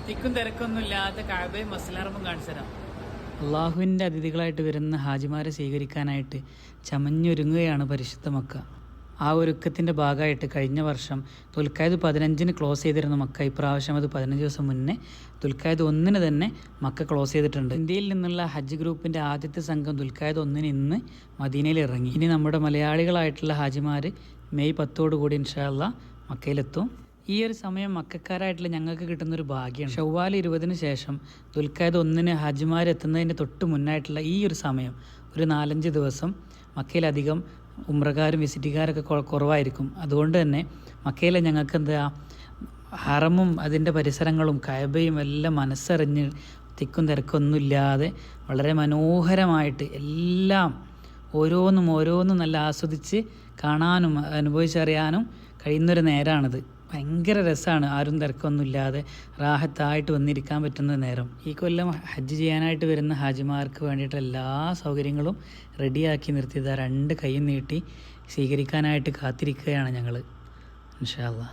തിക്കും തിരക്കൊന്നുമില്ലാത്ത കഅബയും മസ്ജിദുൽ ഹറമും കാണിച്ചു തരാം. അള്ളാഹുവിൻ്റെ അതിഥികളായിട്ട് വരുന്ന ഹാജിമാരെ സ്വീകരിക്കാനായിട്ട് ചമഞ്ഞൊരുങ്ങുകയാണ് പരിശുദ്ധ മക്ക. ആ ഒരുക്കത്തിൻ്റെ ഭാഗമായിട്ട് കഴിഞ്ഞ വർഷം ദുൽഖഅദ് 15-ന് ക്ലോസ് ചെയ്തിരുന്ന മക്ക ഇപ്രാവശ്യം അത് 15 ദിവസം മുന്നേ ദുൽഖഅദ് 1-ന് തന്നെ മക്ക ക്ലോസ് ചെയ്തിട്ടുണ്ട്. ഇന്ത്യയിൽ നിന്നുള്ള ഹജ്ജ് ഗ്രൂപ്പിൻ്റെ ആദ്യത്തെ സംഘം ദുൽഖഅദ് 1-ന് ഇന്ന് മദീനയിൽ ഇറങ്ങി. ഇനി നമ്മുടെ മലയാളികളായിട്ടുള്ള ഹാജിമാർ മെയ് 10 ഇൻഷാ അല്ലാഹ് മക്കയിലെത്തും. ഈ ഒരു സമയം മക്കക്കാരായിട്ടുള്ള ഞങ്ങൾക്ക് കിട്ടുന്നൊരു ഭാഗ്യമാണ്. ഷവ്വാൽ 20-ന് ശേഷം ദുൽഖഅദ് 1-ന് ഹാജിമാർ എത്തുന്നതിൻ്റെ തൊട്ട് മുന്നായിട്ടുള്ള ഈ ഒരു സമയം ഒരു 4-5 ദിവസം മക്കയിലധികം ഉംറക്കാരും വിസിറ്റുകാരൊക്കെ കുറവായിരിക്കും. അതുകൊണ്ട് തന്നെ മക്കയിലെ ഞങ്ങൾക്ക് ഹറമും അതിൻ്റെ പരിസരങ്ങളും കഅബയും എല്ലാം മനസ്സറിഞ്ഞ് തിക്കും തിരക്കൊന്നുമില്ലാതെ വളരെ മനോഹരമായിട്ട് എല്ലാം ഓരോന്നും നല്ല ആസ്വദിച്ച് കാണാനും അനുഭവിച്ചറിയാനും കഴിയുന്നൊരു നേരമാണിത്. ഭയങ്കര രസമാണ്. ആരും തിരക്കൊന്നുമില്ലാതെ റാഹത്തായിട്ട് വന്നിരിക്കാൻ പറ്റുന്ന നേരം. ഈ കൊല്ലം ഹജ്ജ് ചെയ്യാനായിട്ട് വരുന്ന ഹാജിമാർക്ക് വേണ്ടിയിട്ട് എല്ലാ സൗകര്യങ്ങളും റെഡിയാക്കി നിർത്തിയത് 2 കൈയും നീട്ടി സ്വീകരിക്കാനായിട്ട് കാത്തിരിക്കുകയാണ് ഞങ്ങൾ ഇൻഷാ അല്ലാഹ്.